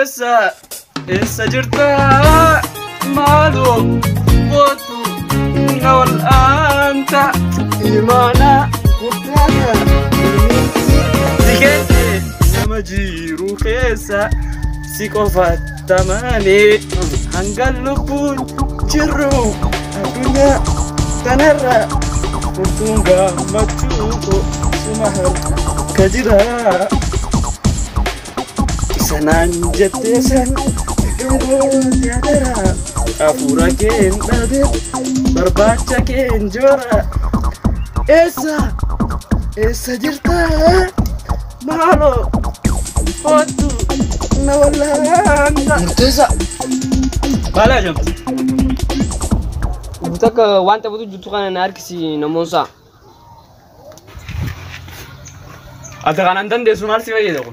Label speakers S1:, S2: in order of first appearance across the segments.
S1: essa jirta malu fotu nawal anta imana kutaka dikete nama jiru kesa sikofat tamane hangal lubun jiru adunya tanara Kurtunga machuko sumahar kajira Isanan jettesan garo tiadara Afura ken nadir barbacha ken jora Esa jirta malo fotu nawalanda Murteza Bala jam
S2: Butaka wanta butu jutukan narkisi namonsa.
S1: Ata kanan de sunar si waye dako.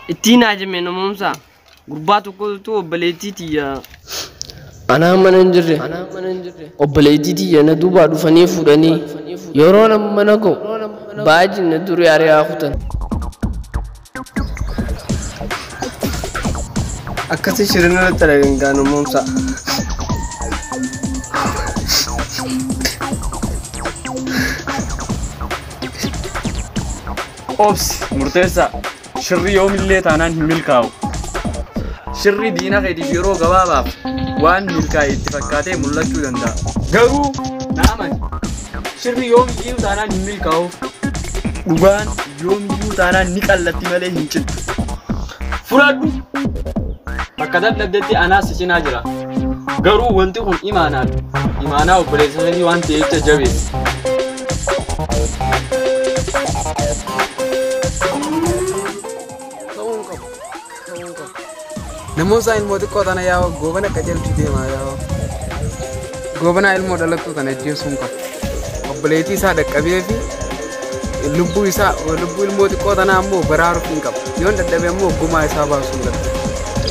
S2: Itina je me namonsa. Gurbatu ko to baletiti ya.
S3: Ana mananjire. Obbaletiti ya na duba dufane fudani. Yorona manago. Baji na duri are akhutan. Akasi shirina taraga namonsa.
S1: Ops, Murteza. Shirri يوم اللي تانان ملكاو. Shirri دينا غيدي بيرو غبابا. وان ملكاي اتفاقاتي ملكو دندا. غرو نامن. Shirri يوم يو تانان ملكاو. وان يوم يو تانان نيكالتي مالي هنچت. فرادو. Akkadat dabdetti anas cina jira. Garu wanti kun imana operation wanti icha jabe.
S4: Namoota ilmoo xiqqoo tana yaa goobana qajeelchu deema yaa goobana ilmoo dhalattuu tana jeesuun qaba obboleettii isaa dhaqqabee fi lubbuu ilmoo xiqqoo tana ammoo baraaruuf hin qabu yoon dadhabee ammoo gumaa isaa baasuu qaba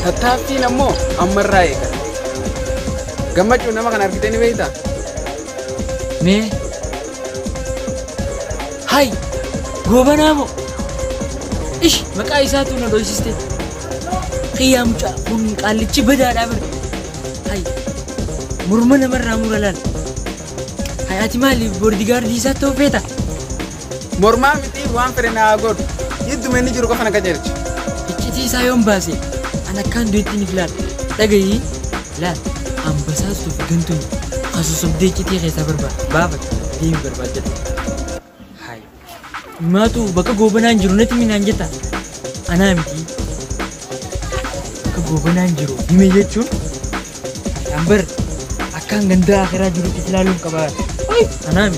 S4: tattaaffiin ammoo ammarraa eegala gammachuun nama kana argitee ni beektaa?
S2: Mee hai goobana moo ish maqaa isaatu na dhoysiste Qiyamcha kun qallichi badaadha bir hay murmana marra muralan hayati mali bodyguard isa to feta
S4: morma miti waan fere na god yiddu men jiru ko fana gajerchi
S2: ichiti isa yon base ana kan duetti ni flat dagayi la ambasas to gantu khasusum de chiti khesa barba baba dim barba jat hay matu baka gobanan jirunati min anjeta ana miti Gobanan jiru, ini jechuun amber akan ganda akhirnya jiru selalu kabar. Oi, anami.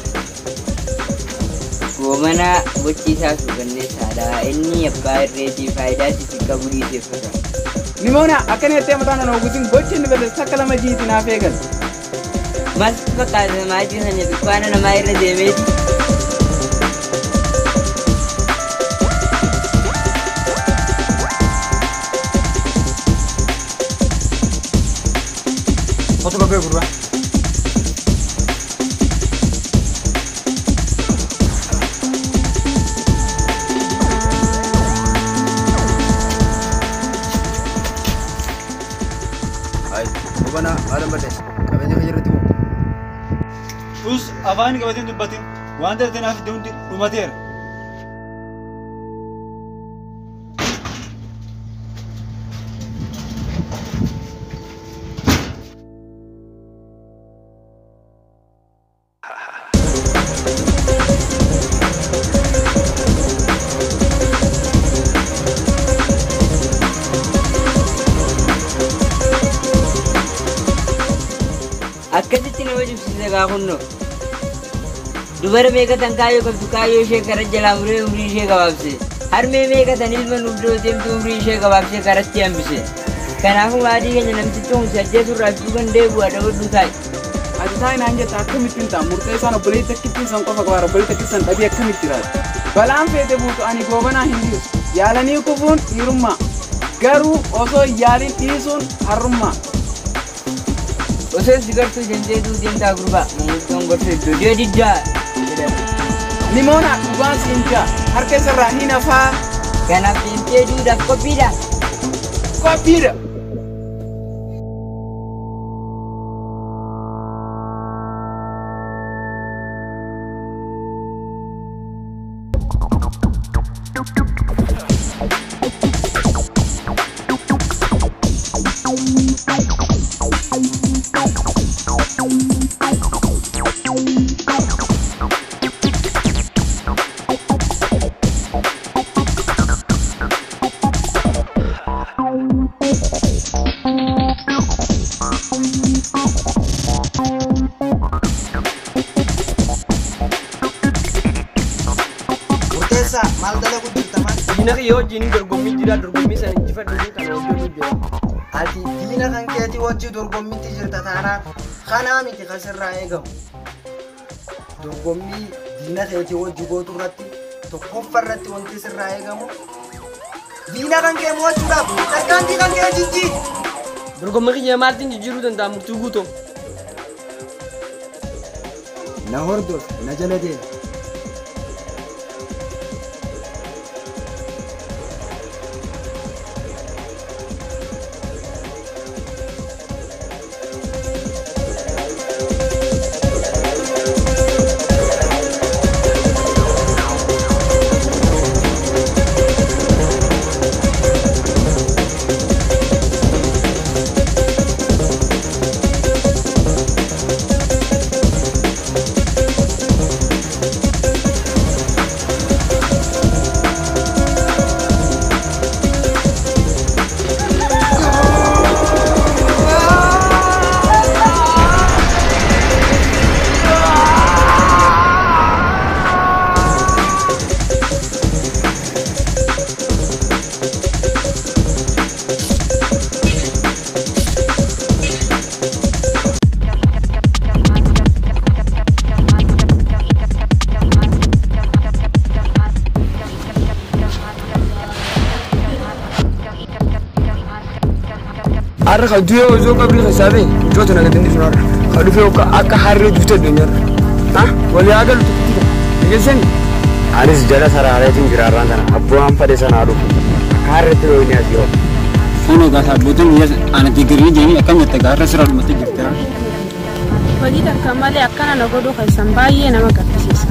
S5: Gobana bocci sa su ganne sada inni abba reti faida ti kaburi te fata.
S4: Ni mona akan ete matana no gutin bocci ni bele sakala majiti na fegal.
S5: Mas baka maji hanya dukana na mai rede medi.
S4: Foto bagai gurua. Hai, gobana alam bates. Kabenya kajar timu.
S1: Us awan kabatin dubbatin. Wanda tenaf dundi rumatir.
S5: Akkasitti nama jibsiise gaa kunno dubara meeqatan kaayoo qabdu kaayoo ishee kara jalaa muree umrii ishee gabaabse harmee meeqatan ilma nuddoo deemtu umrii ishee gabaabsee karatti hambise kanaafuu waadii keenya namtichi humsi ajjeesurraa duuban deebi'u adabaduu taa'e.
S4: Ati taa'e naan jetta akkamittiin ta'a murtee isaan obboleetti akkittiin san qofa qabaara obboleetti akkittiin san dhabii akkamitti jiraata balaan feete buutu ani goobanaa hin dhiisu yaalanii kufuun dhiirummaa garuu osoo yaaliin dhiisuun harrummaa.
S5: Ose sigartu jende du jenta gurba mungkin gorse do dia didda
S4: Limona kuban sinja harke sarra hina fa
S5: kana pin bulchee duudhaaf qophiidha.
S4: Qophiidha.
S6: Mal dalagu jirta man.
S3: Diina yoo wajjin dorgommii jira dorgommii sana injifadhu kan hojjetu jira.
S6: Ati diina kan keetii wajji dorgommiitti jirta taanaan kanaa miti kasirraa eegamu. Dorgommii diina keetii wajji gootu irratti tokkoffaa irratti wanti sirraa eegamu. Diina kan kee mo'achuudhaaf tarkaanfii kan kee jijjiir.
S3: Dorgommii kiyya maaltiin jijjiiruu danda'a murtuu guutuu.
S6: Na hordof na jala deema.
S4: Arra ka du'e osoo qabri hisaabee joota naga dandii sunarra ka dhufee akka harree duute addunyaarra ha walii haa galu tukkitidha dhageessani.
S1: Anis jala saraareetiin jiraarraan kana abboomaan fadhe sanaa dhufu akka harreetti dhooyinii asii oofu.
S7: Foonoo gaasa abbootiin biyya ana deeggaranii jedhanii akkam jette gaarra sirraa dhumatti jirti.
S8: Badii takka malee akkana na godhuu keessan baay'ee nama gaddisiisa.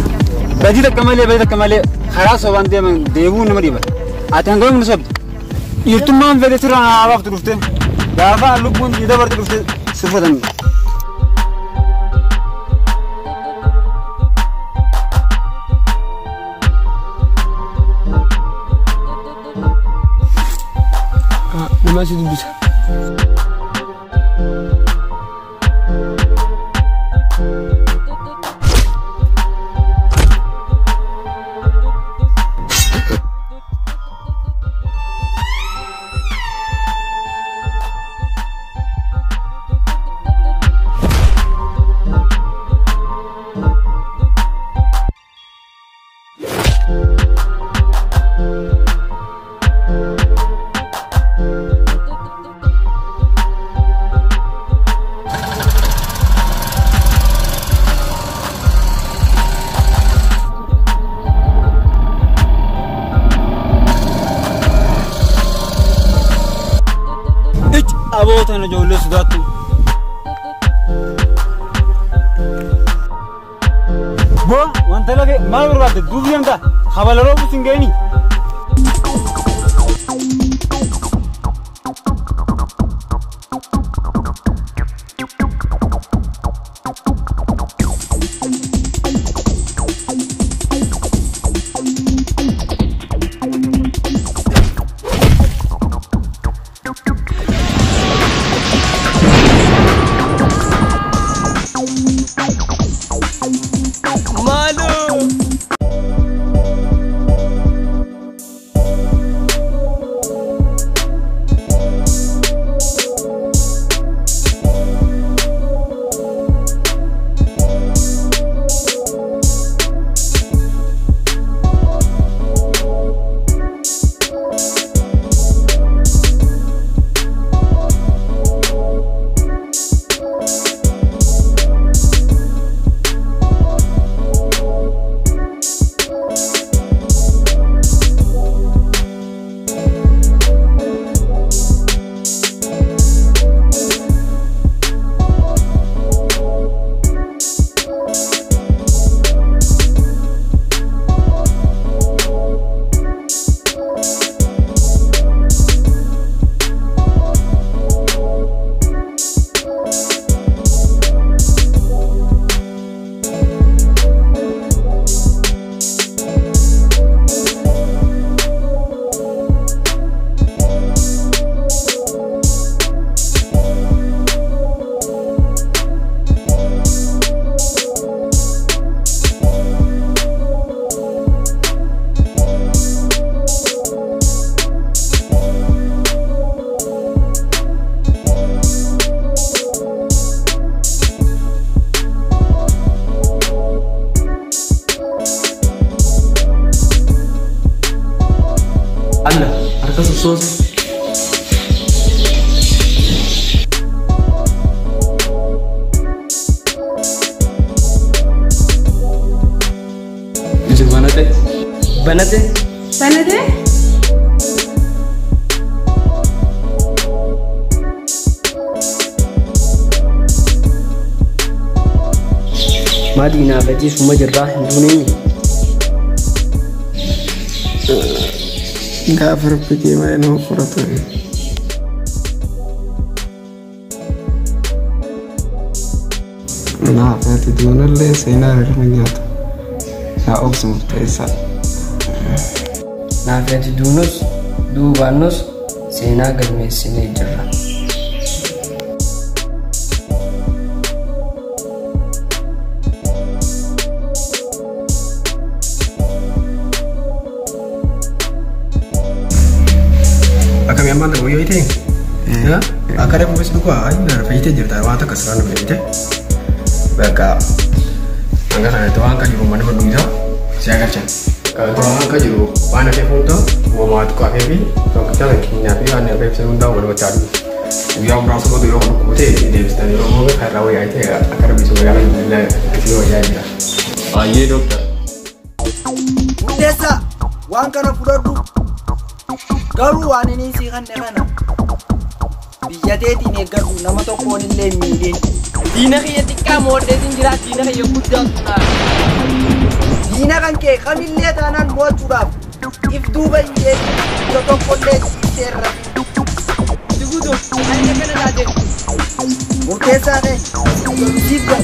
S7: Badii takka malee karaa sobaan deeman deebuu nama dhiba. Ati hanga yoomuu sobde dhiirtummaan fedhe sirraa naafaaftu dhufte gaafa lubbuun dabarte dhufte sirfatan.
S4: Nama si dubbisa.
S7: Aboota na ijoollee sodaattu. Boo wanta lafee maal barbaadde duubi deemtaa habalaroo buusin ga'anii.
S3: banate.
S8: Banate?
S3: Madina beti semua jerah dunia ini.
S4: Gafar pergi main operator. Nah, berarti dua le saya nak menyatu. Ya, opsi mutasa.
S3: Nah, berarti dua banus saya nak gelme sini jerah.
S9: Akam yang mana boyo itu? Ya, akarnya pun masih dua. Ini ada fahite jadi wata keseran begitu. Baka, angkat itu angkat juga mana berdua. Saya kerja. Kalau itu angkat juga mana kepunto, mau mati kau heavy. Kalau kita lagi nyapi, ane heavy segunda mana baca dulu. Dia merasa bodoh orang kute, dia bisa nih orang mau kerja awal itu ya. Akarnya bisa berjalan bila itu aja dia.
S1: Iya dokter.
S6: Desa, wan kana fudadu. Garu wan ini sih kan dekana. Biya teti ne garu nama tokko ni le milin.
S3: Dina kaya tikka mode tinjira dina kaya kuda tuna.
S6: Dina kan ke kamille tanan mo turab. If Dubai ye tokko le terra.
S3: Dugudo, ayo kana lade.
S6: Mutesa ne. Siga.